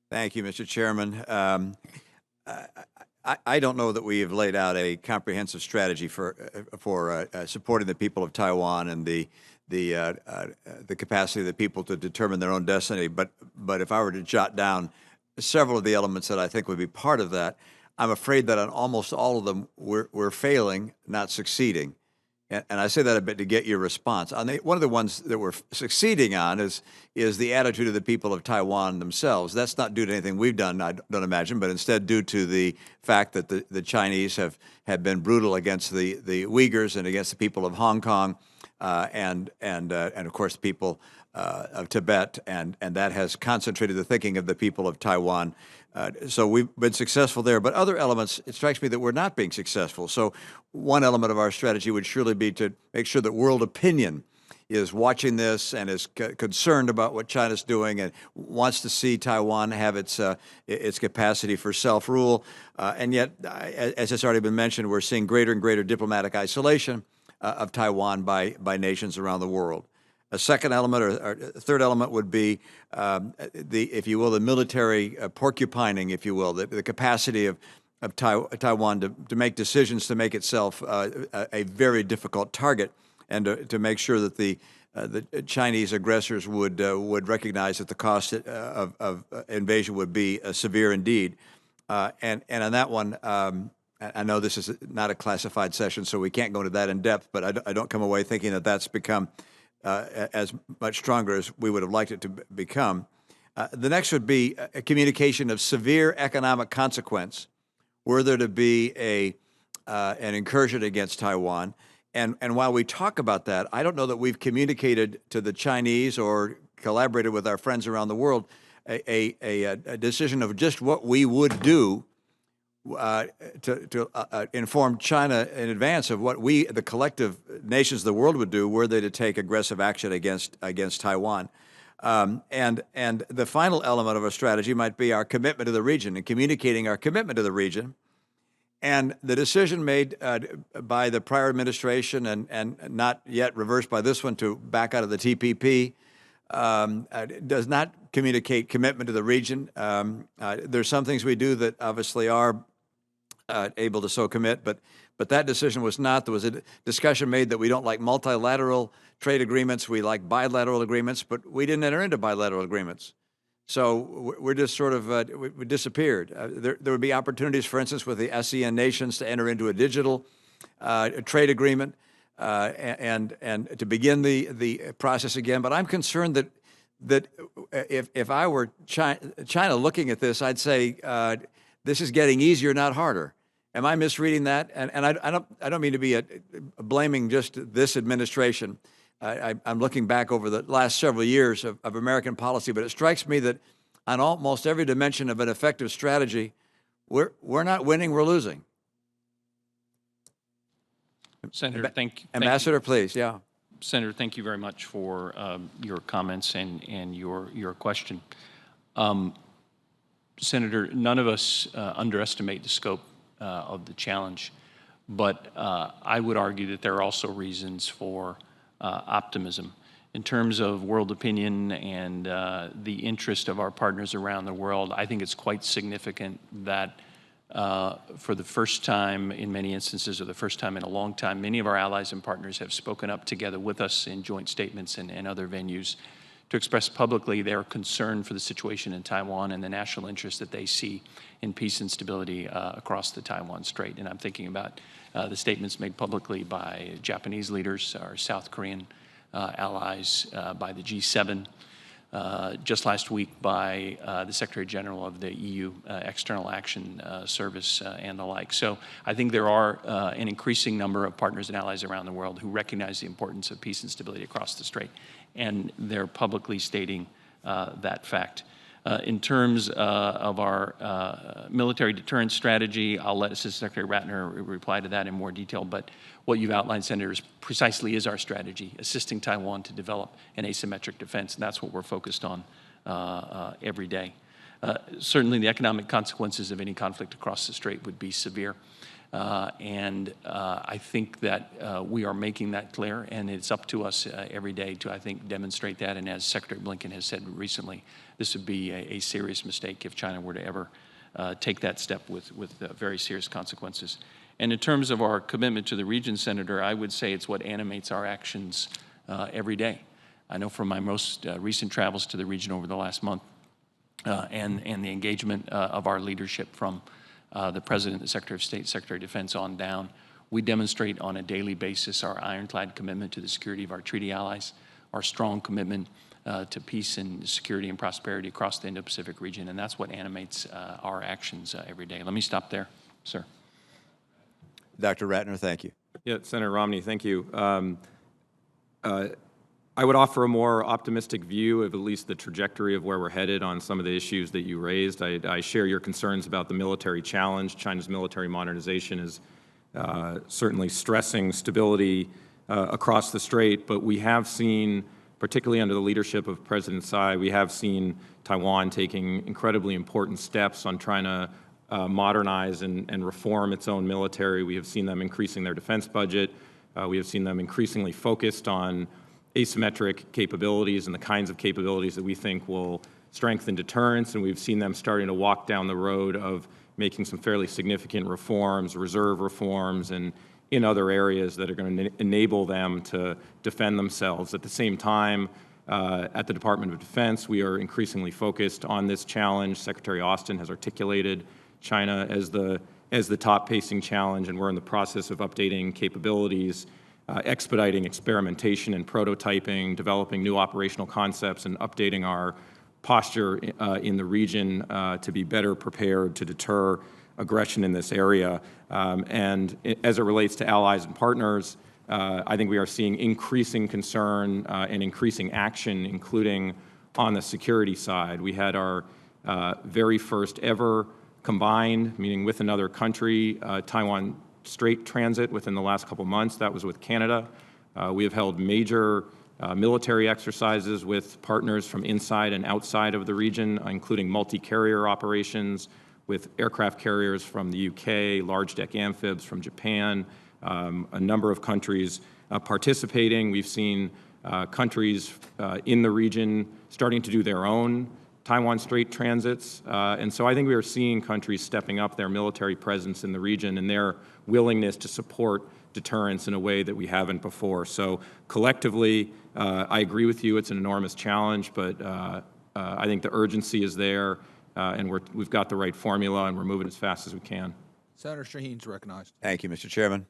Thank you, Mr. Chairman. I, I don't know that we have laid out a comprehensive strategy for supporting the people of Taiwan and the capacity of the people to determine their own destiny. But if I were to jot down several of the elements that I think would be part of that, I'm afraid that on almost all of them we're failing, not succeeding. And I say that a bit to get your response. One of the ones that we're succeeding on is the attitude of the people of Taiwan themselves. That's not due to anything we've done, I don't imagine, but instead due to the fact that the Chinese have been brutal against the Uyghurs and against the people of Hong Kong, and of course the people of Tibet, and that has concentrated the thinking of the people of Taiwan. So we've been successful there, but other elements, it strikes me that we're not being successful. So one element of our strategy would surely be to make sure that world opinion is watching this and is concerned about what China's doing and wants to see Taiwan have its capacity for self-rule. And yet, as it's already been mentioned, we're seeing greater and greater diplomatic isolation of Taiwan by nations around the world. A second element, or third element, would be if you will, the military porcupining, if you will, the capacity of Taiwan to make decisions to make itself a very difficult target, and to make sure that the Chinese aggressors would recognize that the cost of invasion would be severe indeed. And on that one, I know this is not a classified session, so we can't go into that in depth, but I don't come away thinking that that's become as much stronger as we would have liked it to become. The next would be a communication of severe economic consequence were there to be an incursion against Taiwan. And while we talk about that, I don't know that we've communicated to the Chinese or collaborated with our friends around the world a decision of just what we would do to inform China in advance of what we, the collective nations of the world, would do were they to take aggressive action against Taiwan. And the final element of our strategy might be our commitment to the region and communicating our commitment to the region. And the decision made by the prior administration and not yet reversed by this one to back out of the TPP does not communicate commitment to the region. There's some things we do that obviously are able to so commit, but that decision was not. There was a discussion made that we don't like multilateral trade agreements, we like bilateral agreements, but we didn't enter into bilateral agreements. So we're just sort of, we disappeared. There would be opportunities, for instance, with the ASEAN nations to enter into a digital trade agreement and to begin the process again. But I'm concerned that if I were China looking at this, I'd say this is getting easier, not harder. Am I misreading that? And I don't mean to be blaming just this administration. I'm looking back over the last several years of American policy, but it strikes me that on almost every dimension of an effective strategy, we're not winning, we're losing. Senator, thank you. Ambassador, please, yeah. Senator, thank you very much for your comments and your question. Senator, none of us underestimate the scope of the challenge, but I would argue that there are also reasons for optimism. In terms of world opinion and the interest of our partners around the world, I think it's quite significant that for the first time in many instances, or the first time in a long time, many of our allies and partners have spoken up together with us in joint statements and other venues to express publicly their concern for the situation in Taiwan and the national interest that they see in peace and stability across the Taiwan Strait. And I'm thinking about the statements made publicly by Japanese leaders, our South Korean allies, by the G7, just last week by the Secretary General of the EU External Action Service and the like. So I think there are an increasing number of partners and allies around the world who recognize the importance of peace and stability across the Strait, and they're publicly stating that fact. In terms of our military deterrence strategy, I'll let Assistant Secretary Ratner reply to that in more detail, but what you've outlined, Senator, precisely is our strategy, assisting Taiwan to develop an asymmetric defense, and that's what we're focused on every day. Certainly the economic consequences of any conflict across the Strait would be severe. I think that we are making that clear, and it's up to us every day to, I think, demonstrate that. And as Secretary Blinken has said recently, this would be a serious mistake if China were to ever take that step with very serious consequences. And in terms of our commitment to the region, Senator, I would say it's what animates our actions every day. I know from my most recent travels to the region over the last month and the engagement of our leadership from the President, the Secretary of State, Secretary of Defense on down, we demonstrate on a daily basis our ironclad commitment to the security of our treaty allies, our strong commitment to peace and security and prosperity across the Indo-Pacific region, and that's what animates our actions every day. Let me stop there, sir. Dr. Ratner, thank you. Yeah, Senator Romney, thank you. I would offer a more optimistic view of at least the trajectory of where we're headed on some of the issues that you raised. I share your concerns about the military challenge. China's military modernization is certainly stressing stability across the strait, but we have seen, particularly under the leadership of President Tsai, we have seen Taiwan taking incredibly important steps on trying to modernize and reform its own military. We have seen them increasing their defense budget. We have seen them increasingly focused on asymmetric capabilities and the kinds of capabilities that we think will strengthen deterrence, and we've seen them starting to walk down the road of making some fairly significant reforms, reserve reforms, and in other areas that are going to enable them to defend themselves. At the same time, at the Department of Defense, we are increasingly focused on this challenge. Secretary Austin has articulated China as the top-pacing challenge, and we're in the process of updating capabilities, expediting experimentation and prototyping, developing new operational concepts, and updating our posture in the region to be better prepared to deter aggression in this area. And as it relates to allies and partners, I think we are seeing increasing concern and increasing action, including on the security side. We had our very first ever combined, meaning with another country, Taiwan Strait transit within the last couple months. That was with Canada. We have held major military exercises with partners from inside and outside of the region, including multi-carrier operations with aircraft carriers from the UK, large deck amphibs from Japan, a number of countries participating. We've seen countries in the region starting to do their own Taiwan Strait transits. And so I think we are seeing countries stepping up their military presence in the region and their willingness to support deterrence in a way that we haven't before. So collectively, I agree with you, it's an enormous challenge, but I think the urgency is there, and we've got the right formula, and we're moving as fast as we can. Senator Shaheen's recognized. Thank you, Mr. Chairman.